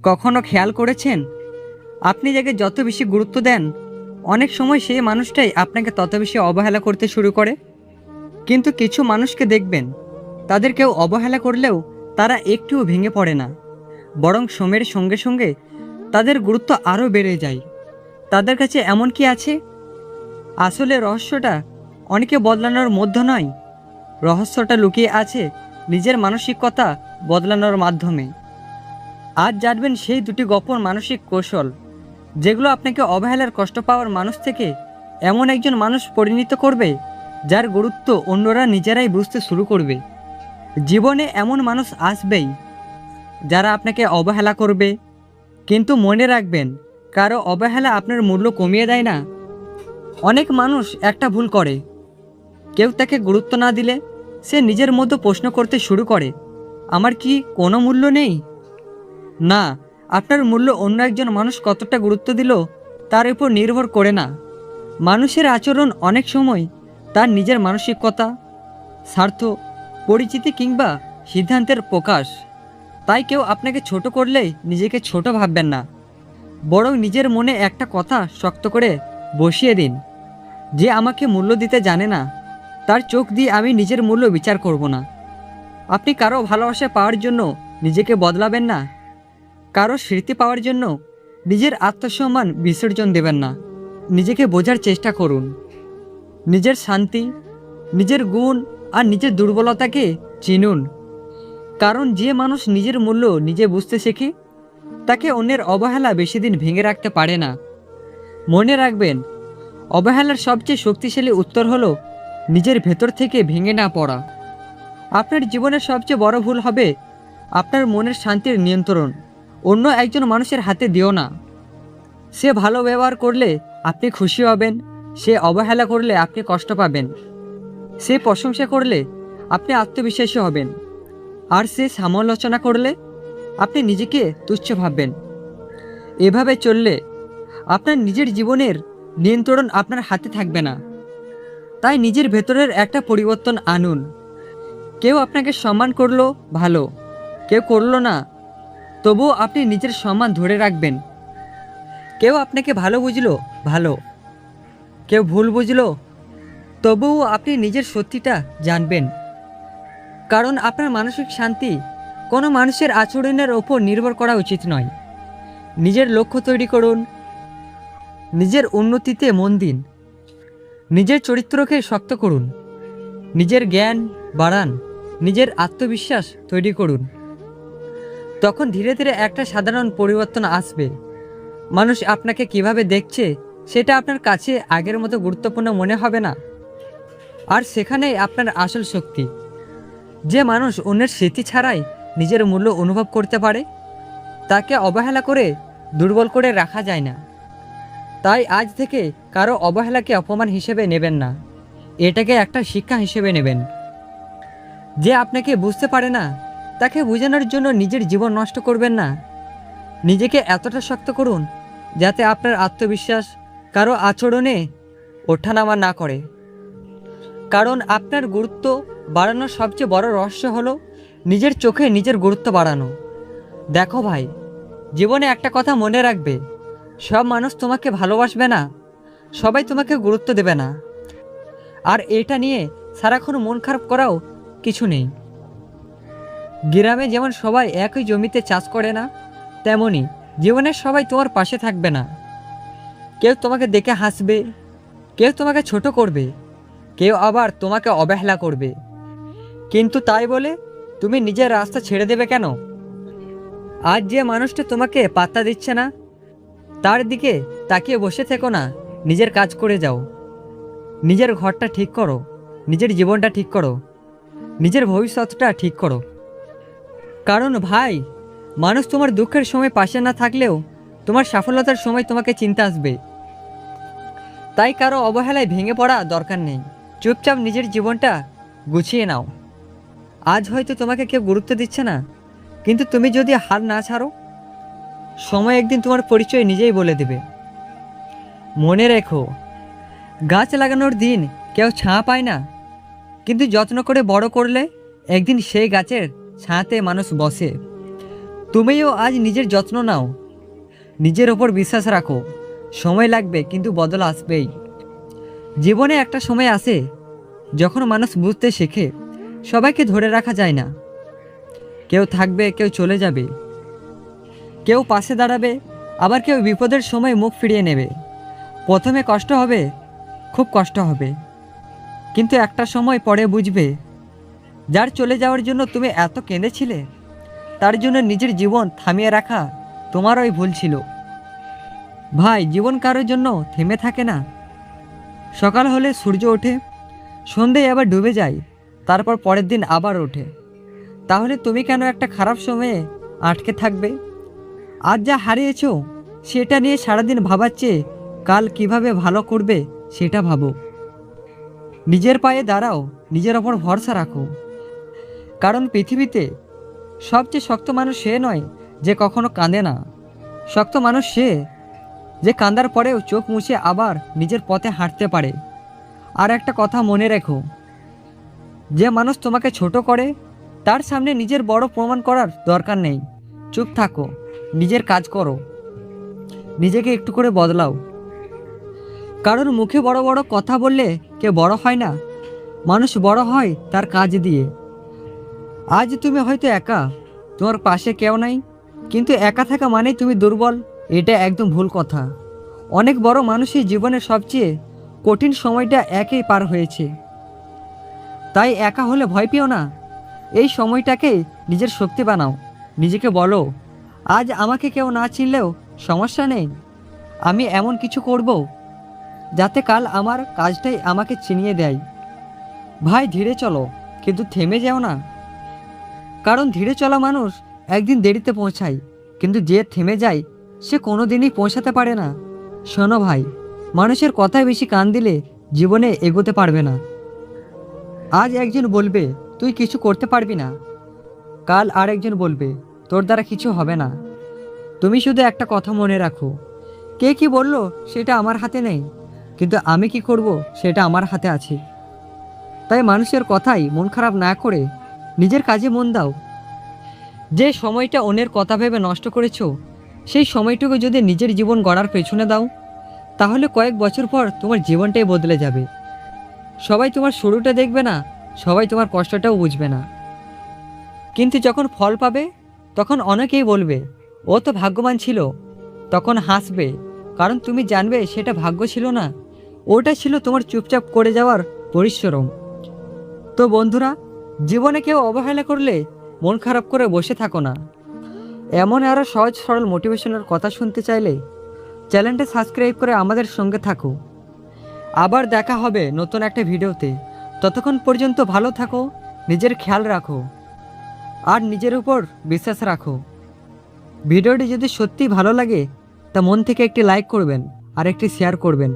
কখনো খেয়াল করেছেন আপনি যাকে যত বেশি গুরুত্ব দেন অনেক সময় সেই মানুষটাই আপনাকে তত বেশি অবহেলা করতে শুরু করে। কিন্তু কিছু মানুষকে দেখবেন তাদের কেউ অবহেলা করলেও তারা একটুও ভেঙে পড়ে না, বরং সময়ের সঙ্গে সঙ্গে তাদের গুরুত্ব আরও বেড়ে যায়। তাদের কাছে এমন কি আছে? আসলে রহস্যটা অনেকে বদলানোর মধ্য নয়, রহস্যটা লুকিয়ে আছে নিজের মানসিকতা বদলানোর মাধ্যমে। আজ জানবেন সেই দুটি গোপন মানসিক কৌশল যেগুলো আপনাকে অবহেলার কষ্ট পাওয়ার মানুষ থেকে এমন একজন মানুষ পরিণত করবে যার গুরুত্ব অন্যরা নিজেরাই বুঝতে শুরু করবে। জীবনে এমন মানুষ আসবেই যারা আপনাকে অবহেলা করবে, কিন্তু মনে রাখবেন কারো অবহেলা আপনার মূল্য কমিয়ে দেয় না। অনেক মানুষ একটা ভুল করে, কেউ তাকে গুরুত্ব না দিলে সে নিজের মধ্যে প্রশ্ন করতে শুরু করে, আমার কি কোনো মূল্য নেই? না, আপনার মূল্য অন্য একজন মানুষ কতটা গুরুত্ব দিল তার উপর নির্ভর করে না। মানুষের আচরণ অনেক সময় তার নিজের মানসিকতা, স্বার্থ, পরিচিতি কিংবা সিদ্ধান্তের প্রকাশ। তাই কেউ আপনাকে ছোট করলে নিজেকে ছোট ভাববেন না, বরং নিজের মনে একটা কথা শক্ত করে বসিয়ে দিন, যে আমাকে মূল্য দিতে জানে না তার চোখ দিয়ে আমি নিজের মূল্য বিচার করব না। আপনি কারো ভালোবাসা পাওয়ার জন্য নিজেকে বদলাবেন না, কারো স্মৃতি পাওয়ার জন্য নিজের আত্মসম্মান বিসর্জন দেবেন না। নিজেকে বোঝার চেষ্টা করুন, নিজের শান্তি, নিজের গুণ আর নিজের দুর্বলতাকে চিনুন। কারণ যে মানুষ নিজের মূল্য নিজে বুঝতে শেখে তাকে অন্যের অবহেলা বেশি দিন ভেঙে রাখতে পারে না। মনে রাখবেন, অবহেলার সবচেয়ে শক্তিশালী উত্তর হলো নিজের ভেতর থেকে ভেঙে না পড়া। আপনার জীবনের সবচেয়ে বড় ভুল হবে আপনার মনের শান্তির নিয়ন্ত্রণ অন্য একজন মানুষের হাতে দিও না। সে ভালো ব্যবহার করলে আপনি খুশি হবেন, সে অবহেলা করলে আপনি কষ্ট পাবেন। সে প্রশংসা করলে আপনি আত্মবিশ্বাসী হবেন, আর সে সমালোচনা করলে আপনি নিজেকে তুচ্ছ ভাববেন। এভাবে চললে আপনার নিজের জীবনের নিয়ন্ত্রণ আপনার হাতে থাকবে না। তাই নিজের ভেতরের একটা পরিবর্তন আনুন। কেউ আপনাকে সম্মান করলো ভালো, কেউ করলো না, তবুও আপনি নিজের সম্মান ধরে রাখবেন। কেউ আপনাকে ভালো বুঝলো ভালো, কেউ ভুল বুঝলো, তবুও আপনি নিজের সত্যিটা জানবেন। কারণ আপনার মানসিক শান্তি কোনো মানুষের আচরণের ওপর নির্ভর করা উচিত নয়। নিজের লক্ষ্য তৈরি করুন, নিজের উন্নতিতে মন দিন, নিজের চরিত্রকে শক্ত করুন, নিজের জ্ঞান বাড়ান, নিজের আত্মবিশ্বাস তৈরি করুন। তখন ধীরে ধীরে একটা সাধারণ পরিবর্তন আসবে। মানুষ আপনাকে কিভাবে দেখছে সেটা আপনার কাছে আগের মতো গুরুত্বপূর্ণ মনে হবে না। আর সেখানেই আপনার আসল শক্তি। যে মানুষ অন্যের স্মৃতি ছাড়াই নিজের মূল্য অনুভব করতে পারে তাকে অবহেলা করে দুর্বল করে রাখা যায় না। তাই আজ থেকে কারো অবহেলাকে অপমান হিসেবে নেবেন না, এটাকে একটা শিক্ষা হিসেবে নেবেন। যে আপনাকে বুঝতে পারে না তাকে বোঝানোর জন্য নিজের জীবন নষ্ট করবেন না। নিজেকে এতটা শক্ত করুন যাতে আপনার আত্মবিশ্বাস কারো আচরণে ওঠানামা না করে। কারণ আপনার গুরুত্ব বাড়ানোর সবচেয়ে বড় রহস্য হলো নিজের চোখে নিজের গুরুত্ব বাড়ানো। দেখো ভাই, জীবনে একটা কথা মনে রাখবে, সব মানুষ তোমাকে ভালোবাসবে না, সবাই তোমাকে গুরুত্ব দেবে না। আর এটা নিয়ে সারাক্ষণ মন খারাপ করাও কিছু নেই। গ্রামে যেমন সবাই একই জমিতে চাষ করে না, তেমনি জীবনের সবাই তোমার পাশে থাকবে না। কেউ তোমাকে দেখে হাসবে, কেউ তোমাকে ছোট করবে, কেউ আবার তোমাকে অবহেলা করবে। কিন্তু তাই বলে তুমি নিজের রাস্তা ছেড়ে দেবে কেন? আজ যে মানুষটা তোমাকে পাত্তা দিচ্ছে না তার দিকে তাকিয়ে বসে থেকো না, নিজের কাজ করে যাও। নিজের ঘরটা ঠিক করো, নিজের জীবনটা ঠিক করো, নিজের ভবিষ্যৎটা ঠিক করো। কারণ ভাই, মানুষ তোমার দুঃখের সময় পাশে না থাকলেও তোমার সফলতার সময় তোমাকে চিন্তা আসবে। তাই কারো অবহেলায় ভেঙে পড়া দরকার নেই, চুপচাপ নিজের জীবনটা গুছিয়ে নাও। আজ হয়তো তোমাকে কেউ গুরুত্ব দিচ্ছে না, কিন্তু তুমি যদি হাল না ছাড়ো, সময় একদিন তোমার পরিচয় নিজেই বলে দেবে। মনে রেখো, গাছ লাগানোর দিন কেউ ছায়া পায় না, কিন্তু যত্ন করে বড় করলে একদিন সেই গাছের ছায়াতে মানুষ বসে। তুমিও আজ নিজের যত্ন নাও, নিজের ওপর বিশ্বাস রাখো। সময় লাগবে কিন্তু বদল আসবেই। জীবনে একটা সময় আসে যখন মানুষ বুঝতে শেখে সবাইকে ধরে রাখা যায় না। কেউ থাকবে, কেউ চলে যাবে, কেউ পাশে দাঁড়াবে, আবার কেউ বিপদের সময় মুখ ফিরিয়ে নেবে। প্রথমে কষ্ট হবে, খুব কষ্ট হবে, কিন্তু একটা সময় পরে বুঝবে যার চলে যাওয়ার জন্য তুমি এত কেঁদেছিলে তার জন্য নিজের জীবন থামিয়ে রাখা তোমারই ভুল ছিল। ভাই, জীবন কারোর জন্য থেমে থাকে না। সকাল হলে সূর্য ওঠে, সন্ধেয় আবার ডুবে যায়, তারপর পরের দিন আবার ওঠে। তাহলে তুমি কেন একটা খারাপ সময়ে আটকে থাকবে? আজ যা হারিয়েছো সেটা নিয়ে সারাদিন ভাবার চেয়ে কাল কিভাবে ভালো করবে সেটা ভাবো। নিজের পায়ে দাঁড়াও, নিজের ওপর ভরসা রাখো। কারণ পৃথিবীতে সবচেয়ে শক্ত মানুষ সে নয় যে কখনো কাঁদে না। শক্ত মানুষ সে যে কাঁদার পরেও চোখ মুছে আবার নিজের পথে হাঁটতে পারে। আর একটা কথা মনে রেখো, যে মানুষ তোমাকে ছোট করে তার সামনে নিজের বড় প্রমাণ করার দরকার নেই। চুপ থাকো, নিজের কাজ করো, নিজেকে একটু করে বদলাও। কারণ মুখে বড় বড় কথা বললে কেউ বড় হয় না, মানুষ বড় হয় তার কাজ দিয়ে। আজ তুমি হয়তো একা, তোমার পাশে কেউ নাই, কিন্তু একা থাকা মানেই তুমি দুর্বল, এটা একদম ভুল কথা। অনেক বড় মানুষই জীবনের সবচেয়ে কঠিন সময়টা একাই পার হয়েছে। তাই একা হলে ভয় পেও না, এই সময়টাকে নিজের শক্তি বানাও। নিজেকে বলো, আজ আমাকে কেউ না চিনলেও সমস্যা নেই, আমি এমন কিছু করব যাতে কাল আমার কাজটাই আমাকে চিনিয়ে দেয়। ভাই, ধীরে চলো, কিন্তু থেমে যেও না। কারণ ধীরে চলা মানুষ একদিন দেরিতে পৌঁছায়, কিন্তু যে থেমে যায় সে কোনো দিনই পৌঁছাতে পারে না। শোনো ভাই, মানুষের কথায় বেশি কান দিলে জীবনে এগোতে পারবে না। আজ একজন বলবে তুই কিছু করতে পারবি না, কাল আরেকজন বলবে তোর দ্বারা কিছু হবে না। তুমি শুধু একটা কথা মনে রাখো, কে কি বললো সেটা আমার হাতে নেই, কিন্তু আমি কি করব সেটা আমার হাতে আছে। তাই মানুষের কথাই মন খারাপ না করে নিজের কাজে মন দাও। যে সময়টা অন্যের কথা ভেবে নষ্ট করেছো সেই সময়টুকু যদি নিজের জীবন গড়ার পেছনে দাও, তাহলে কয়েক বছর পর তোমার জীবনটাই বদলে যাবে। সবাই তোমার শুরুটা দেখবে না, সবাই তোমার কষ্টটাও বুঝবে না, কিন্তু যখন ফল পাবে তখন অনেকেই বলবে ও তো ভাগ্যবান ছিল। তখন হাসবে, কারণ তুমি জানবে সেটা ভাগ্য ছিল না, ওটা ছিল তোমার চুপচাপ করে যাওয়ার পরিশ্রম। তো বন্ধুরা, জীবনে কেউ অবহেলা করলে মন খারাপ করে বসে থাকো না। এমন আরও সহজ সরল মোটিভেশনের কথা শুনতে চাইলে চ্যানেলটা সাবস্ক্রাইব করে আমাদের সঙ্গে থাকো। আবার দেখা হবে নতুন একটা ভিডিওতে। ততক্ষণ পর্যন্ত ভালো থাকো, নিজের খেয়াল রাখো, আর নিজের উপর বিশ্বাস রাখো। ভিডিওটি যদি সত্যিই ভালো লাগে তা মন থেকে একটি লাইক করবেন আর একটি শেয়ার করবেন।